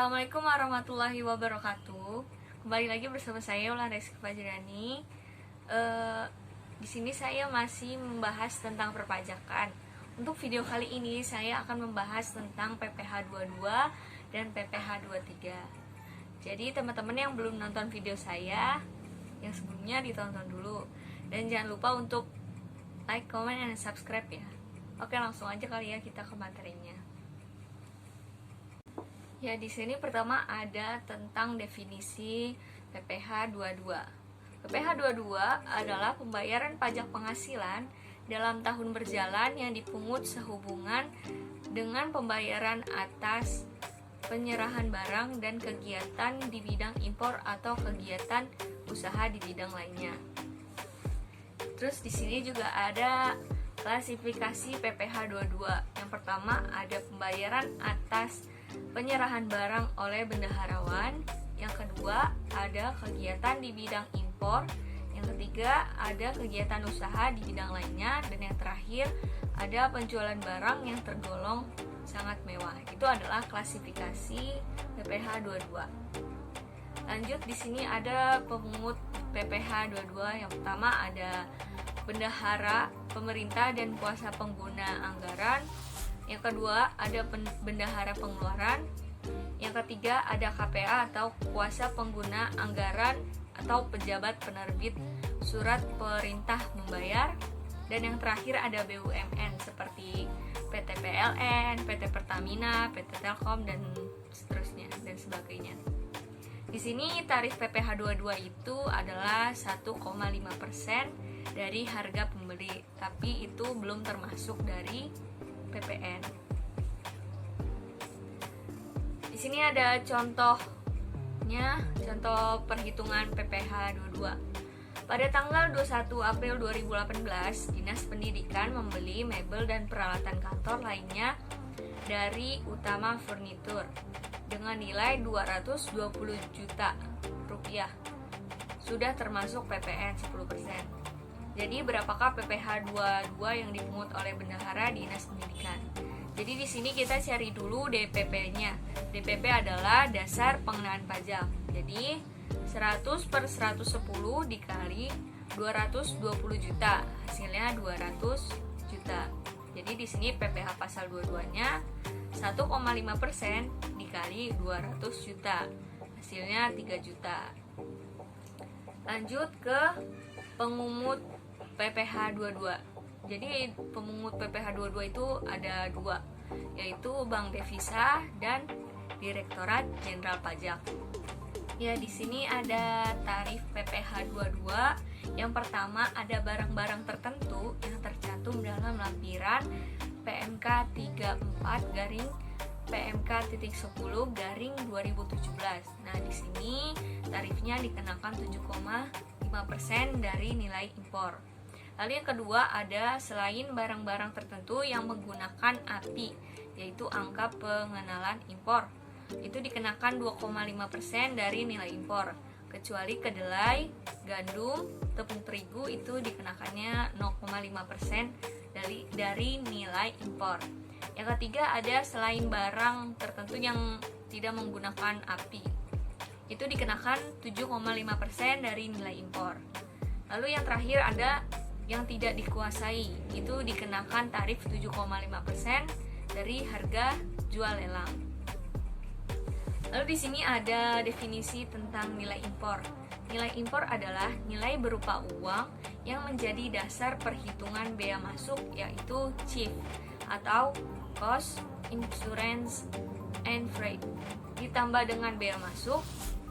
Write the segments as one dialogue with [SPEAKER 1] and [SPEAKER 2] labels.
[SPEAKER 1] Assalamualaikum warahmatullahi wabarakatuh. Kembali lagi bersama saya Ulan Rizky Fajriani. Di sini saya masih membahas tentang perpajakan. Untuk video kali ini saya akan membahas tentang PPh 22 dan PPh 23. Jadi teman-teman yang belum nonton video saya yang sebelumnya ditonton dulu. Dan jangan lupa untuk like, comment, dan subscribe ya. Oke, langsung aja kali ya kita ke materinya. Ya, di sini pertama ada tentang definisi PPh 22. PPh 22 adalah pembayaran pajak penghasilan dalam tahun berjalan yang dipungut sehubungan dengan pembayaran atas penyerahan barang dan kegiatan di bidang impor atau kegiatan usaha di bidang lainnya. Terus di sini juga ada klasifikasi PPh 22. Yang pertama ada pembayaran atas penyerahan barang oleh bendaharawan. Yang kedua ada kegiatan di bidang impor. Yang ketiga ada kegiatan usaha di bidang lainnya. Dan yang terakhir ada penjualan barang yang tergolong sangat mewah. Itu adalah klasifikasi PPh 22. Lanjut, di sini ada pemungut PPh 22. Yang pertama ada bendahara, pemerintah dan kuasa pengguna anggaran. Yang kedua ada bendahara pengeluaran. Yang ketiga ada KPA atau kuasa pengguna anggaran atau pejabat penerbit surat perintah membayar. Dan yang terakhir ada BUMN seperti PT PLN, PT Pertamina, PT Telkom, dan seterusnya dan sebagainya. Di sini tarif PPh 22 itu adalah 1,5% dari harga pembeli, tapi itu belum termasuk dari PPN. Di sini ada contohnya, contoh perhitungan PPh 22. Pada tanggal 21 April 2018, Dinas Pendidikan membeli mebel dan peralatan kantor lainnya dari Utama Furnitur dengan nilai 220 juta rupiah. Sudah termasuk PPN 10%. Jadi berapakah PPh 22 yang dipungut oleh bendahara Dinas Pendidikan? Jadi di sini kita cari dulu DPP-nya. DPP adalah dasar pengenaan pajak. Jadi 100 per 110 dikali 220 juta, hasilnya 200 juta. Jadi di sini PPh pasal 22-nya 1,5% dikali 200 juta, hasilnya 3 juta. Lanjut ke pengungut PPh 22. Jadi pemungut PPh 22 itu ada dua, yaitu Bank Devisa dan Direktorat Jenderal Pajak. Ya, di sini ada tarif PPh 22. Yang pertama ada barang-barang tertentu yang tercantum dalam lampiran PMK 34 garing PMK.10/2017. Nah, di sini tarifnya dikenakan 7,5% dari nilai impor. Lalu yang kedua ada selain barang-barang tertentu yang menggunakan API, yaitu angka pengenalan impor. Itu dikenakan 2,5% dari nilai impor. Kecuali kedelai, gandum, tepung terigu itu dikenakannya 0,5% dari nilai impor. Yang ketiga ada selain barang tertentu yang tidak menggunakan API. Itu dikenakan 7,5% dari nilai impor. Lalu yang terakhir ada yang tidak dikuasai, itu dikenakan tarif 7,5% dari harga jual lelang. Lalu di sini ada definisi tentang nilai impor. Nilai impor adalah nilai berupa uang yang menjadi dasar perhitungan bea masuk, yaitu CIF atau Cost, Insurance, and Freight, ditambah dengan bea masuk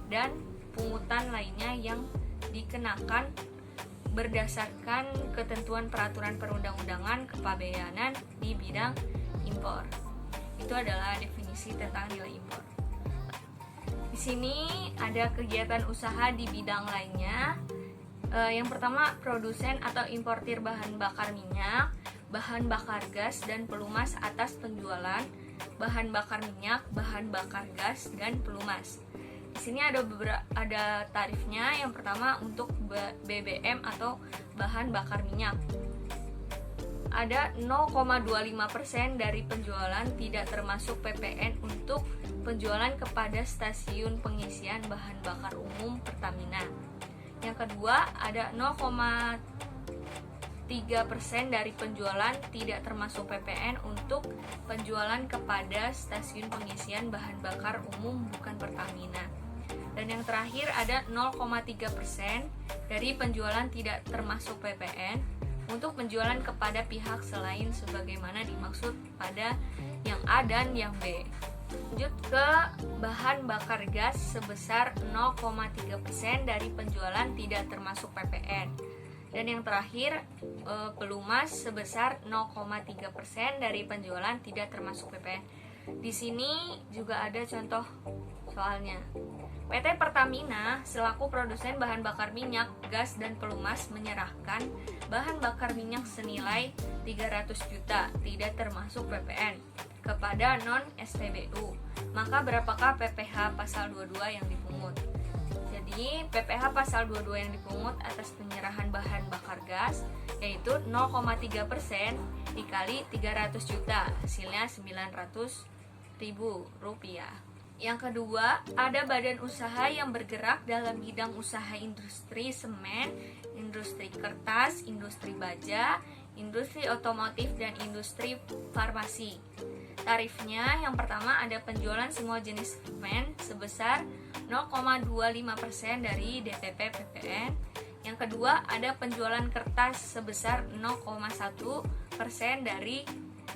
[SPEAKER 1] dan pungutan lainnya yang dikenakan berdasarkan ketentuan peraturan perundang-undangan kepabeanan di bidang impor. Itu adalah definisi tentang nilai impor. Di sini ada kegiatan usaha di bidang lainnya. Yang pertama produsen atau importir bahan bakar minyak, bahan bakar gas dan pelumas atas penjualan bahan bakar minyak, bahan bakar gas dan pelumas. Di sini ada tarifnya. Yang pertama untuk BBM atau bahan bakar minyak. Ada 0,25% dari penjualan tidak termasuk PPN untuk penjualan kepada stasiun pengisian bahan bakar umum Pertamina. Yang kedua, ada 0,3% dari penjualan tidak termasuk PPN untuk penjualan kepada stasiun pengisian bahan bakar umum bukan Pertamina. Dan yang terakhir ada 0,3% dari penjualan tidak termasuk PPN untuk penjualan kepada pihak selain sebagaimana dimaksud pada yang A dan yang B. Lanjut ke bahan bakar gas sebesar 0,3% dari penjualan tidak termasuk PPN. Dan yang terakhir, pelumas sebesar 0,3% dari penjualan tidak termasuk PPN. Di sini juga ada contoh soalnya. PT Pertamina selaku produsen bahan bakar minyak, gas, dan pelumas menyerahkan bahan bakar minyak senilai 300 juta tidak termasuk PPN kepada non-SPBU. Maka berapakah PPh pasal 22 yang dipungut? Jadi PPh pasal 22 yang dipungut atas penyerahan bahan bakar gas yaitu 0,3% dikali 300 juta, hasilnya 900.000 rupiah. Yang kedua, ada badan usaha yang bergerak dalam bidang usaha industri semen, industri kertas, industri baja, industri otomotif, dan industri farmasi. Tarifnya yang pertama ada penjualan semua jenis semen sebesar 0,25% dari DPP PPN. Yang kedua, ada penjualan kertas sebesar 0,1% dari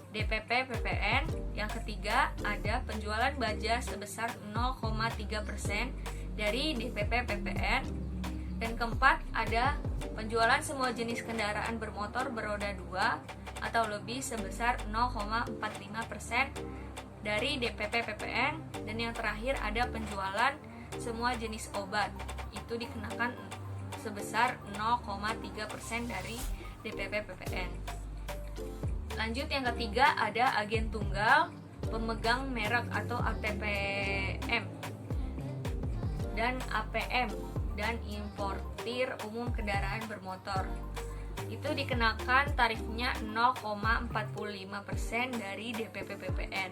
[SPEAKER 1] DPP PPN. Yang ketiga, ada penjualan baja sebesar 0,3% dari DPP PPN. Dan keempat, ada penjualan semua jenis kendaraan bermotor beroda 2 atau lebih sebesar 0,45% dari DPP PPN. Dan yang terakhir, ada penjualan semua jenis obat, itu dikenakan sebesar 0,3% dari DPP PPN. Lanjut yang ketiga, ada agen tunggal, pemegang merek atau ATPM dan APM dan importir umum kendaraan bermotor. Itu dikenakan tarifnya 0,45% dari DPP PPN.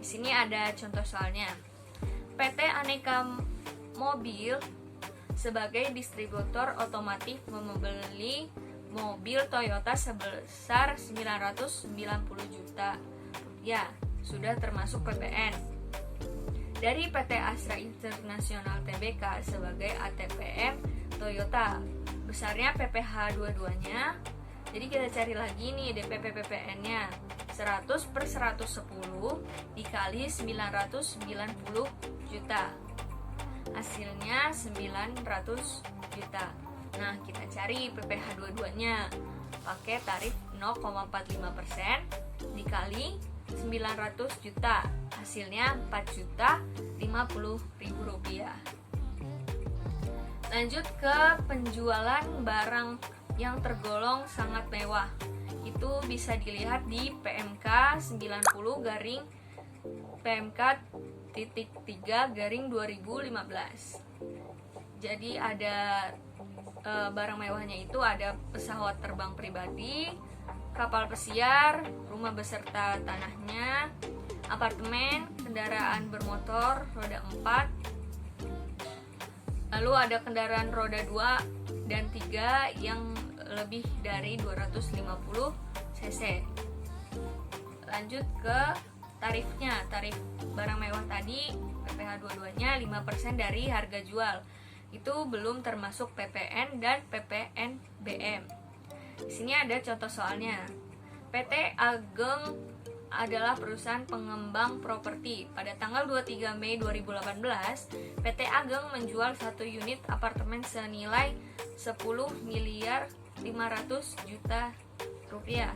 [SPEAKER 1] Di sini ada contoh soalnya. PT Aneka Mobil sebagai distributor otomotif membeli mobil Toyota sebesar 990 juta rupiah, sudah termasuk PPN. Dari PT Astra International Tbk sebagai ATPM Toyota, besarnya PPh 22-nya. Jadi kita cari lagi nih DPP PPN-nya, 100/110 dikali 990 juta, hasilnya 900 juta. Nah, kita cari PPh 22-nya pakai tarif 0,45% dikali 900 juta, hasilnya 4.050.000 rupiah. Lanjut ke penjualan barang yang tergolong sangat mewah. Itu bisa dilihat di PMK 90 garing PMK .3/2015. Jadi ada barang mewahnya itu ada pesawat terbang pribadi, kapal pesiar, rumah beserta tanahnya, apartemen, kendaraan bermotor roda 4, lalu ada kendaraan roda 2 dan 3 yang lebih dari 250 cc. Lanjut ke tarifnya. Tarif barang mewah tadi PPh 22-nya 5% dari harga jual. Itu belum termasuk PPN dan PPNBM. Di sini ada contoh soalnya. PT Ageng adalah perusahaan pengembang properti. Pada tanggal 23 Mei 2018, PT Ageng menjual 1 unit apartemen senilai 10.500.000 juta rupiah.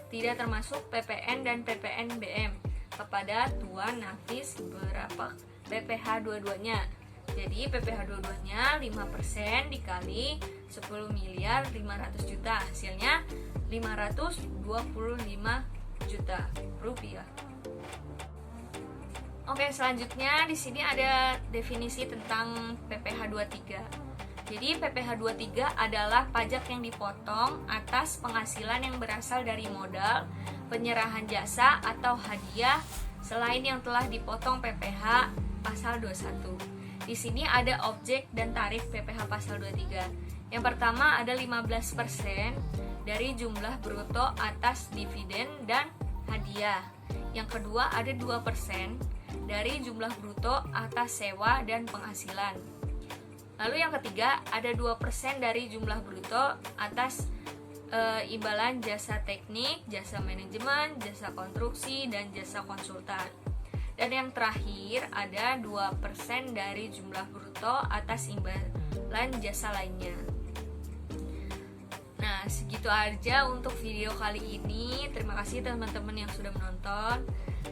[SPEAKER 1] Tidak termasuk PPN dan PPNBM kepada Tuan Nafis berapa PPh 22-nya. Jadi PPh 22-nya 5% dikali 10.500.000 juta, hasilnya 525 juta rupiah. Oke, selanjutnya di sini ada definisi tentang PPh 23. Jadi PPh 23 adalah pajak yang dipotong atas penghasilan yang berasal dari modal, penyerahan jasa atau hadiah selain yang telah dipotong PPh pasal 21. Di sini ada objek dan tarif PPh pasal 23. Yang pertama ada 15% dari jumlah bruto atas dividen dan hadiah. Yang kedua ada 2% dari jumlah bruto atas sewa dan penghasilan. Lalu yang ketiga ada 2% dari jumlah bruto atas imbalan jasa teknik, jasa manajemen, jasa konstruksi, dan jasa konsultan. Dan yang terakhir ada 2% dari jumlah bruto atas imbalan jasa lainnya. Nah, segitu aja untuk video kali ini. Terima kasih teman-teman yang sudah menonton.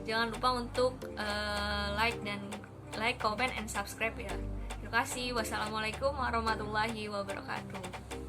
[SPEAKER 1] Jangan lupa untuk like, comment, and subscribe ya. Terima kasih. Wassalamualaikum warahmatullahi wabarakatuh.